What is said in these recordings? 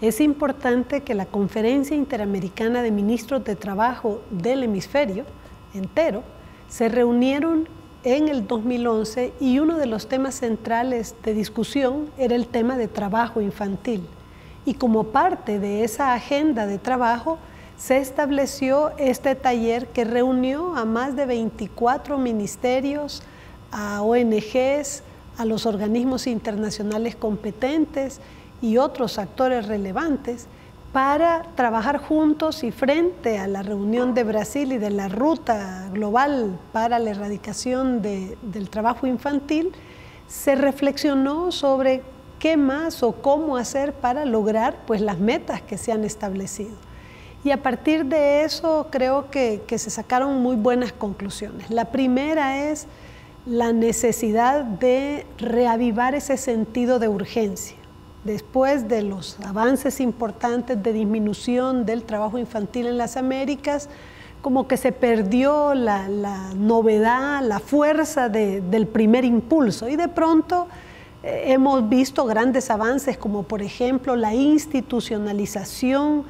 es importante que la Conferencia Interamericana de Ministros de Trabajo del Hemisferio entero se reunieron en el 2011 y uno de los temas centrales de discusión era el tema de trabajo infantil. Y como parte de esa agenda de trabajo se estableció este taller que reunió a más de 24 ministerios, a ONGs, a los organismos internacionales competentes y otros actores relevantes para trabajar juntos y frente a la reunión de Brasil y de la Ruta Global para la Erradicación del Trabajo Infantil, se reflexionó sobre qué más o cómo hacer para lograr pues, las metas que se han establecido. Y a partir de eso creo que se sacaron muy buenas conclusiones. La primera es la necesidad de reavivar ese sentido de urgencia. Después de los avances importantes de disminución del trabajo infantil en las Américas, como que se perdió la novedad, la fuerza del primer impulso y de pronto hemos visto grandes avances como por ejemplo la institucionalización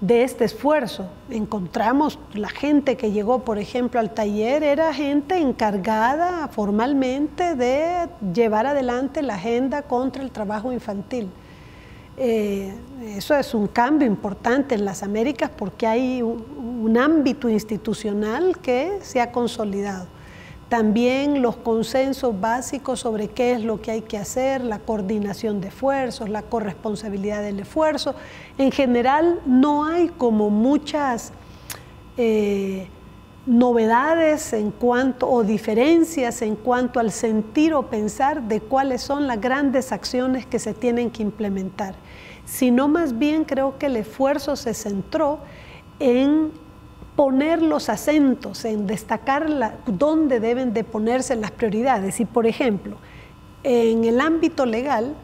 de este esfuerzo. Encontramos la gente que llegó por ejemplo al taller, era gente encargada formalmente de llevar adelante la agenda contra el trabajo infantil. Eso es un cambio importante en las Américas porque hay un ámbito institucional que se ha consolidado. También los consensos básicos sobre qué es lo que hay que hacer, la coordinación de esfuerzos, la corresponsabilidad del esfuerzo. En general no hay como muchas novedades en cuanto o diferencias en cuanto al sentir o pensar de cuáles son las grandes acciones que se tienen que implementar, sino más bien creo que el esfuerzo se centró en poner los acentos, en destacar dónde deben de ponerse las prioridades. Y por ejemplo, en el ámbito legal,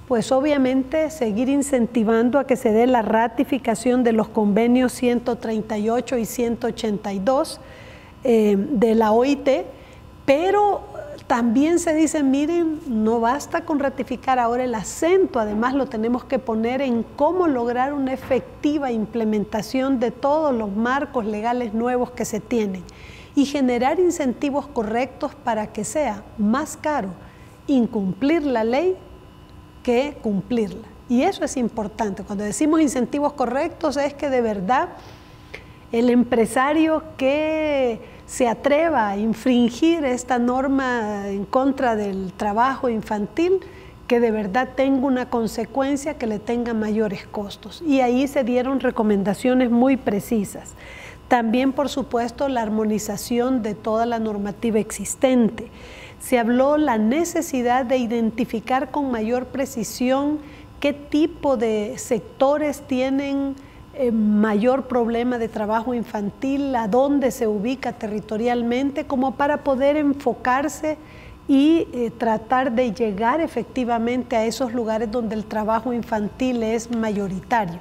pues obviamente seguir incentivando a que se dé la ratificación de los convenios 138 y 182 de la OIT, pero también se dice, miren, no basta con ratificar, ahora el acento además lo tenemos que poner en cómo lograr una efectiva implementación de todos los marcos legales nuevos que se tienen y generar incentivos correctos para que sea más caro incumplir la ley que cumplirla. Y eso es importante. Cuando decimos incentivos correctos es que de verdad el empresario que se atreva a infringir esta norma en contra del trabajo infantil, que de verdad tenga una consecuencia que le tenga mayores costos. Y ahí se dieron recomendaciones muy precisas. También, por supuesto, la armonización de toda la normativa existente. Se habló la necesidad de identificar con mayor precisión qué tipo de sectores tienen mayor problema de trabajo infantil, a dónde se ubica territorialmente, como para poder enfocarse y tratar de llegar efectivamente a esos lugares donde el trabajo infantil es mayoritario.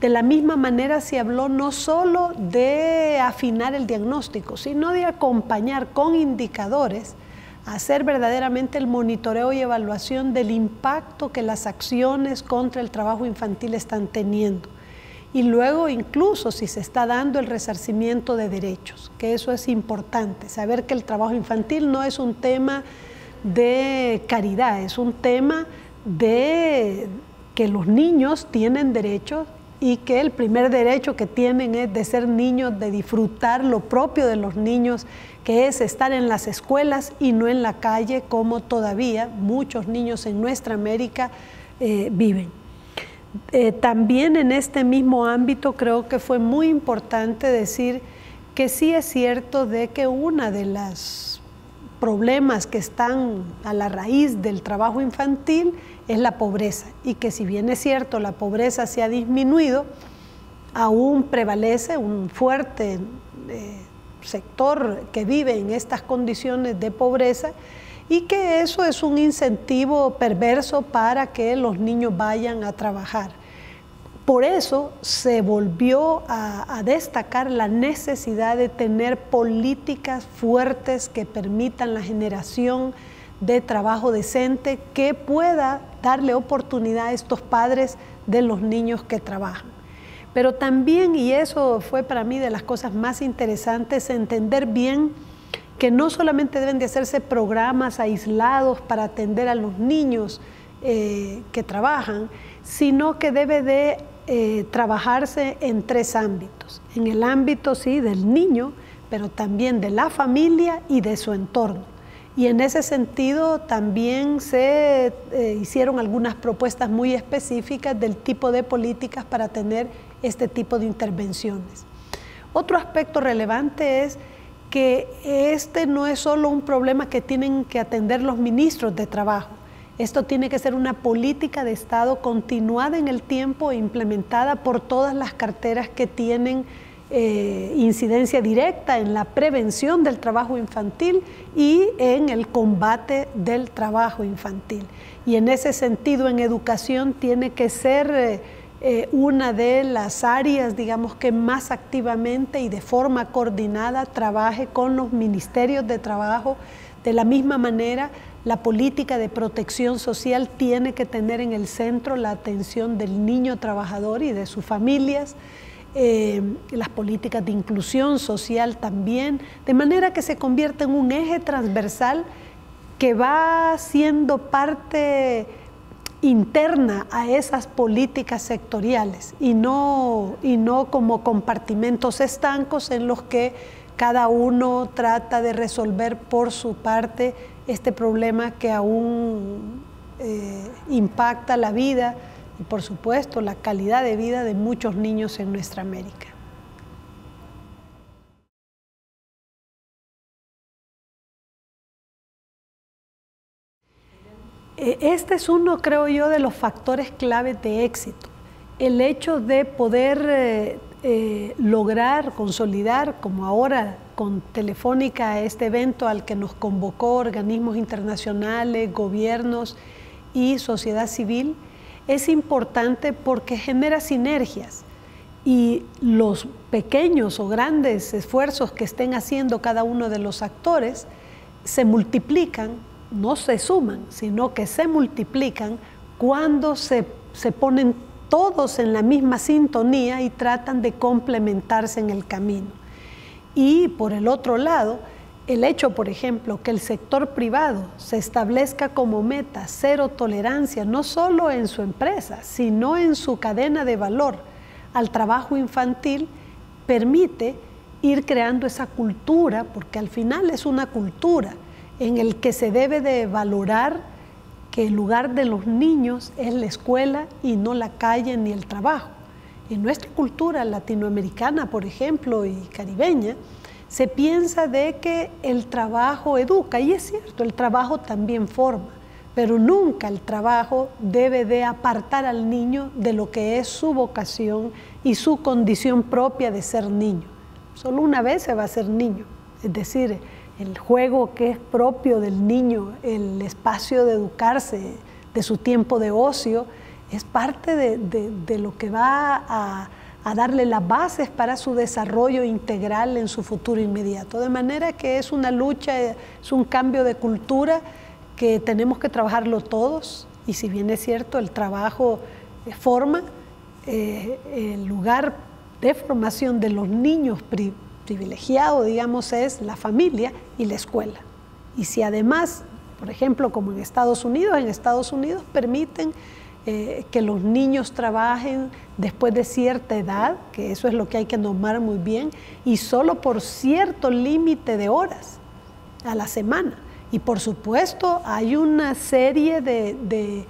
De la misma manera se habló no solo de afinar el diagnóstico, sino de acompañar con indicadores, hacer verdaderamente el monitoreo y evaluación del impacto que las acciones contra el trabajo infantil están teniendo. Y luego incluso si se está dando el resarcimiento de derechos, que eso es importante, saber que el trabajo infantil no es un tema de caridad, es un tema de que los niños tienen derechos y que el primer derecho que tienen es de ser niños, de disfrutar lo propio de los niños, que es estar en las escuelas y no en la calle como todavía muchos niños en nuestra América viven. También en este mismo ámbito creo que fue muy importante decir que sí es cierto de que uno de los problemas que están a la raíz del trabajo infantil es la pobreza y que si bien es cierto la pobreza se ha disminuido, aún prevalece un fuerte sector que vive en estas condiciones de pobreza y que eso es un incentivo perverso para que los niños vayan a trabajar. Por eso se volvió a destacar la necesidad de tener políticas fuertes que permitan la generación de trabajo decente que pueda darle oportunidad a estos padres de los niños que trabajan. Pero también, y eso fue para mí de las cosas más interesantes, entender bien que no solamente deben de hacerse programas aislados para atender a los niños que trabajan, sino que debe de trabajarse en 3 ámbitos. En el ámbito, sí, del niño, pero también de la familia y de su entorno. Y en ese sentido también se hicieron algunas propuestas muy específicas del tipo de políticas para tener este tipo de intervenciones. Otro aspecto relevante es que este no es solo un problema que tienen que atender los ministros de trabajo. Esto tiene que ser una política de Estado continuada en el tiempo e implementada por todas las carteras que tienen incidencia directa en la prevención del trabajo infantil y en el combate del trabajo infantil. Y en ese sentido, en educación tiene que ser una de las áreas, digamos, que más activamente y de forma coordinada trabaje con los ministerios de trabajo. De la misma manera, la política de protección social tiene que tener en el centro la atención del niño trabajador y de sus familias, las políticas de inclusión social también, de manera que se convierte en un eje transversal que va siendo parte interna a esas políticas sectoriales y no como compartimentos estancos en los que cada uno trata de resolver por su parte este problema que aún impacta la vida y, por supuesto, la calidad de vida de muchos niños en nuestra América. Este es uno, creo yo, de los factores claves de éxito. El hecho de poder lograr, consolidar, como ahora con Telefónica, este evento al que nos convocó organismos internacionales, gobiernos y sociedad civil, es importante porque genera sinergias y los pequeños o grandes esfuerzos que estén haciendo cada uno de los actores se multiplican, no se suman, sino que se multiplican cuando se ponen todos en la misma sintonía y tratan de complementarse en el camino. Y por el otro lado, el hecho, por ejemplo, que el sector privado se establezca como meta cero tolerancia, no solo en su empresa, sino en su cadena de valor al trabajo infantil, permite ir creando esa cultura, porque al final es una cultura en el que se debe de valorar que el lugar de los niños es la escuela y no la calle ni el trabajo. En nuestra cultura latinoamericana, por ejemplo, y caribeña, se piensa de que el trabajo educa, y es cierto, el trabajo también forma, pero nunca el trabajo debe de apartar al niño de lo que es su vocación y su condición propia de ser niño. Solo una vez se va a ser niño, es decir, el juego que es propio del niño, el espacio de educarse, de su tiempo de ocio, es parte de lo que va a darle las bases para su desarrollo integral en su futuro inmediato. De manera que es una lucha, es un cambio de cultura que tenemos que trabajarlo todos, y si bien es cierto, el trabajo forma, el lugar de formación de los niños privilegiado, digamos, es la familia y la escuela. Y si además, por ejemplo, como en Estados Unidos permiten que los niños trabajen después de cierta edad, que eso es lo que hay que normar muy bien, y solo por cierto límite de horas a la semana. Y por supuesto hay una serie de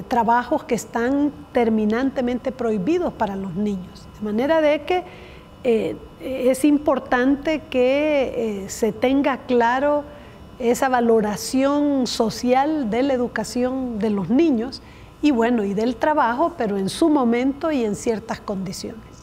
trabajos que están terminantemente prohibidos para los niños. De manera de que es importante que se tenga claro esa valoración social de la educación de los niños y bueno, y del trabajo, pero en su momento y en ciertas condiciones.